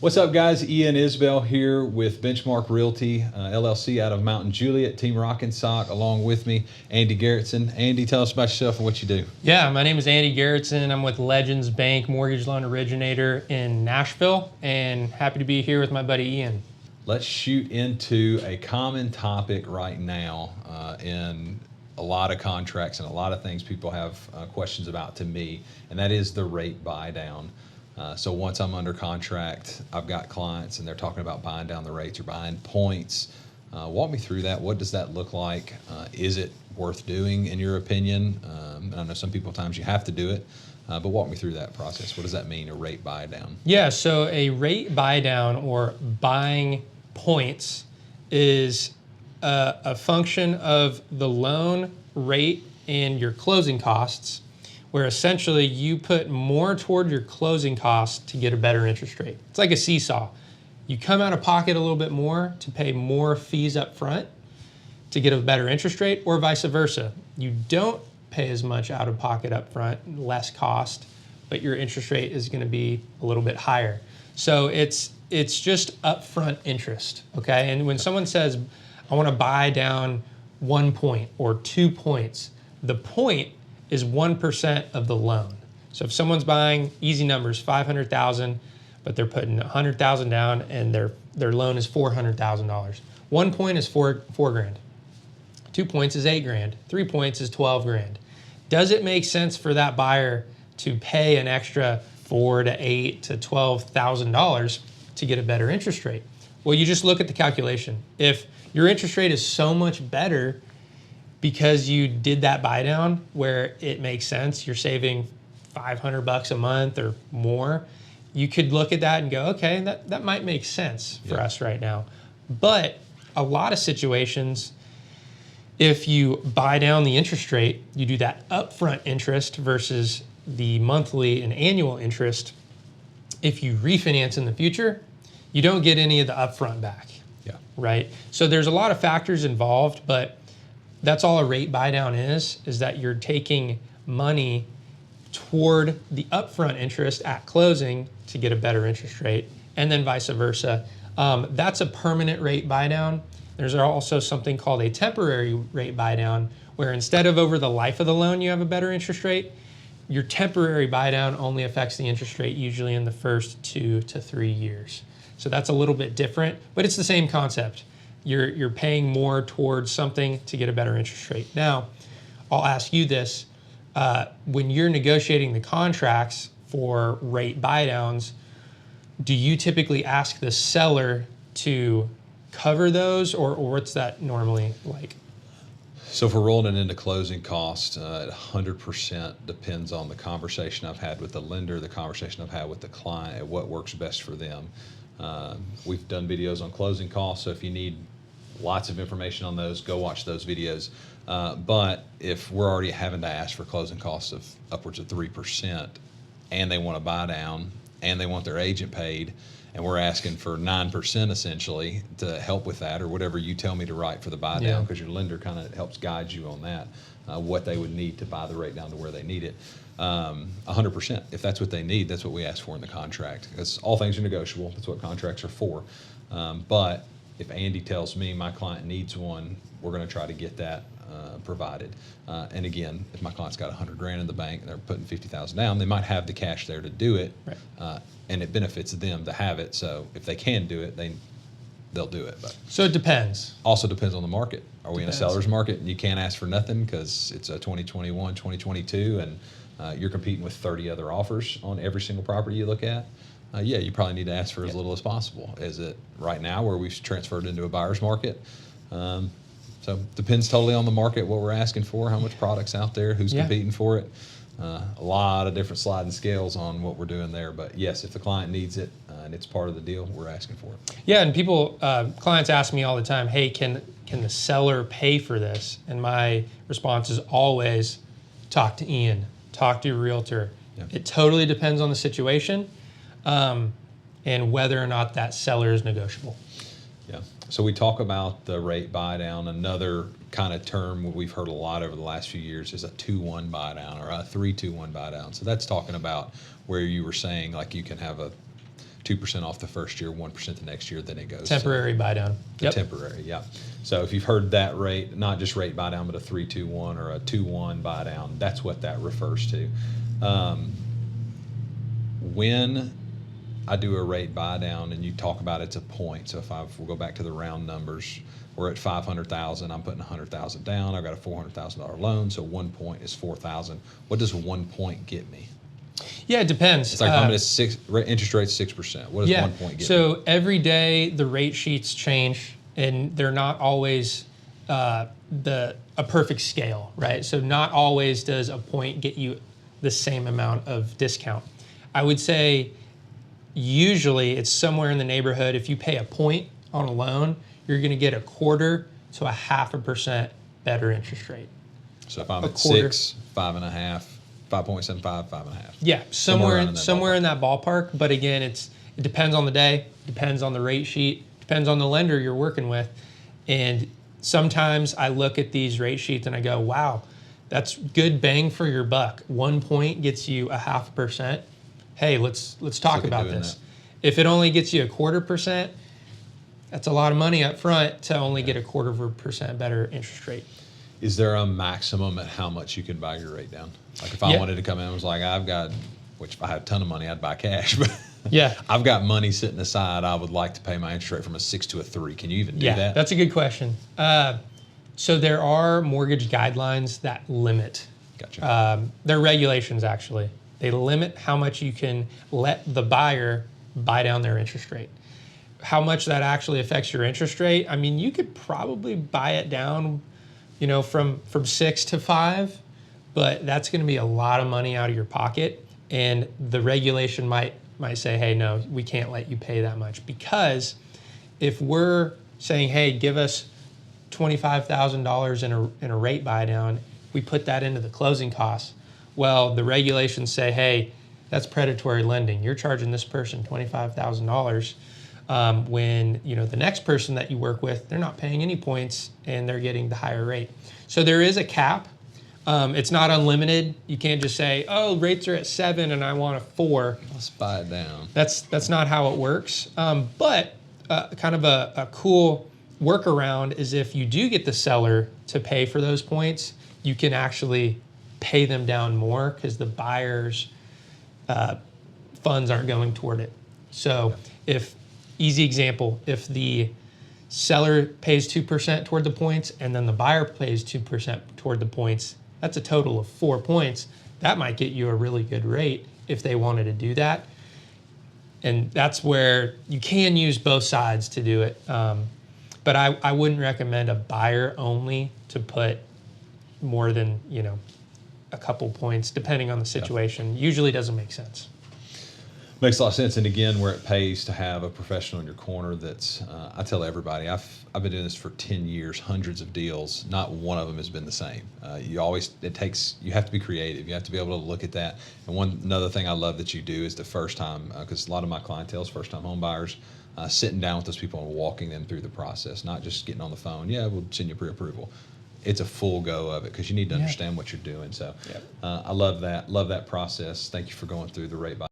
What's up, guys? Ian Isbell here with Benchmark Realty, LLC out of Mountain Juliet, Team Rockin' Sock. Along with me, Andy Garrettson. Andy, tell us about yourself and what you do. Yeah, my name is Andy Garrettson. I'm with Legends Bank Mortgage Loan Originator in Nashville, and happy to be here with my buddy Ian. Let's shoot into a common topic right now in a lot of contracts and a lot of things people have questions about to me, and that is the rate buy down. So once I'm under contract, I've got clients and they're talking about buying down the rates or buying points. Walk me through that. What does that look like? Is it worth doing in your opinion? And I know some people times you have to do it, but walk me through that process. What does that mean, a rate buy down? Yeah, so a rate buy down or buying points is a function of the loan rate and your closing costs, where essentially you put more toward your closing costs to get a better interest rate. It's like a seesaw. You come out of pocket a little bit more to pay more fees up front to get a better interest rate, or vice versa. You don't pay as much out of pocket up front, less cost, but your interest rate is gonna be a little bit higher. So it's just upfront interest, okay? And when someone says, I wanna buy down 1 point or 2 points, the point is 1% of the loan. So if someone's buying, easy numbers, 500,000, but they're putting 100,000 down and their loan is $400,000. 1 point is four grand. 2 points is 8 grand. 3 points is 12 grand. Does it make sense for that buyer to pay an extra $4,000 to $8,000 to $12,000 to get a better interest rate? Well, you just look at the calculation. If your interest rate is so much better because you did that buy down where it makes sense, you're saving $500 a month or more, you could look at that and go, okay, that might make sense for us right now. But a lot of situations, if you buy down the interest rate, you do that upfront interest versus the monthly and annual interest. If you refinance in the future, you don't get any of the upfront back, right? So there's a lot of factors involved, but that's all a rate buy down is that you're taking money toward the upfront interest at closing to get a better interest rate, and then vice versa. That's a permanent rate buy down. There's also something called a temporary rate buy down, where instead of over the life of the loan you have a better interest rate, your temporary buy down only affects the interest rate usually in the first 2 to 3 years. So that's a little bit different, but it's the same concept. You're paying more towards something to get a better interest rate. Now, I'll ask you this. When you're negotiating the contracts for rate buy downs, do you typically ask the seller to cover those, or what's that normally like? So if we're rolling it into closing costs, 100% depends on the conversation I've had with the lender, the conversation I've had with the client, and what works best for them. We've done videos on closing costs, so if you need lots of information on those, go watch those videos. But if we're already having to ask for closing costs of upwards of 3%, and they want to buy down, and they want their agent paid, and we're asking for 9% essentially to help with that, or whatever you tell me to write for the buy down, because your lender kind of helps guide you on that, what they would need to buy the rate down to where they need it. 100%. If that's what they need, that's what we ask for in the contract. Because all things are negotiable. That's what contracts are for. But if Andy tells me my client needs one, we're going to try to get that provided. And again, if my client's got 100 grand in the bank and they're putting 50,000 down, they might have the cash there to do it, right. And it benefits them to have it. So if they can do it, they'll do it. But so it depends. Also depends on the market. Are we in a seller's market and you can't ask for nothing because it's a 2021, 2022, and you're competing with 30 other offers on every single property you look at? Yeah, you probably need to ask for as little as possible. Is it right now where we've transferred into a buyer's market? So depends totally on the market, what we're asking for, how much product's out there, who's competing for it. A lot of different sliding scales on what we're doing there. But yes, if the client needs it and it's part of the deal, we're asking for it. Yeah, and clients ask me all the time, hey, can the seller pay for this? And my response is always, talk to Ian, talk to your realtor. Yeah. It totally depends on the situation and whether or not that seller is negotiable. Yeah. So we talk about the rate buy down. Another kind of term we've heard a lot over the last few years is a 2-1 buy down or a 3-2-1 buy down. So that's talking about where you were saying like you can have a 2% off the first year, 1% the next year, then it goes Temporary buy down. Yep. temporary. Yeah. So if you've heard that rate, not just rate buy down, but a 3-2-1 or a 2-1 buy down, that's what that refers to. When I do a rate buy down, and you talk about it's a point. So if we'll go back to the round numbers, we're at 500,000. I'm putting 100,000 down. I've got a $400,000 loan, so 1 point is 4,000. What does 1 point get me? Yeah, it depends. It's like if I'm at interest rate 6%. What does 1 point get me? So every day the rate sheets change, and they're not always a perfect scale, right? So not always does a point get you the same amount of discount. I would say usually it's somewhere in the neighborhood. If you pay a point on a loan, you're going to get 1/4 to 0.5% better interest rate. So if I'm at 6, 5.5, 5.75, 5.5. Yeah, somewhere in that ballpark. But again, it depends on the day, depends on the rate sheet, depends on the lender you're working with. And sometimes I look at these rate sheets and I go, wow, that's good bang for your buck. 1 point gets you 0.5%. Hey, let's talk about this. If it only gets you 1/4%, that's a lot of money up front to only get 1/4% better interest rate. Is there a maximum at how much you can buy your rate down? Like if I wanted to come in and was like, which if I had a ton of money, I'd buy cash, but yeah, I've got money sitting aside. I would like to pay my interest rate from a 6 to a 3. Can you even do that? Yeah, that's a good question. So there are mortgage guidelines that limit. Gotcha. They're regulations, actually. They limit how much you can let the buyer buy down their interest rate. How much that actually affects your interest rate, I mean, you could probably buy it down, from 6 to 5, but that's going to be a lot of money out of your pocket. And the regulation might say, hey, no, we can't let you pay that much. Because if we're saying, hey, give us $25,000 in a rate buy down, we put that into the closing costs. Well, the regulations say, hey, that's predatory lending. You're charging this person $25,000 when the next person that you work with, they're not paying any points and they're getting the higher rate. So there is a cap. It's not unlimited. You can't just say, oh, rates are at 7 and I want a 4. Let's buy it down. That's not how it works. But kind of a cool workaround is if you do get the seller to pay for those points, you can actually pay them down more because the buyer's funds aren't going toward it. So easy example, if the seller pays 2% toward the points and then the buyer pays 2% toward the points, that's a total of 4 points. That might get you a really good rate if they wanted to do that. And that's where you can use both sides to do it. But I wouldn't recommend a buyer only to put more than, a couple points, depending on the situation. Usually doesn't make sense. Makes a lot of sense. And again, where it pays to have a professional in your corner that's, I tell everybody, I've been doing this for 10 years, hundreds of deals. Not one of them has been the same. You have to be creative. You have to be able to look at that. And another thing I love that you do is the first time, because a lot of my clientele is first time home buyers, sitting down with those people and walking them through the process, not just getting on the phone. Yeah, we'll send you pre-approval. It's a full go of it because you need to understand what you're doing. So I love that process. Thank you for going through the rate buy.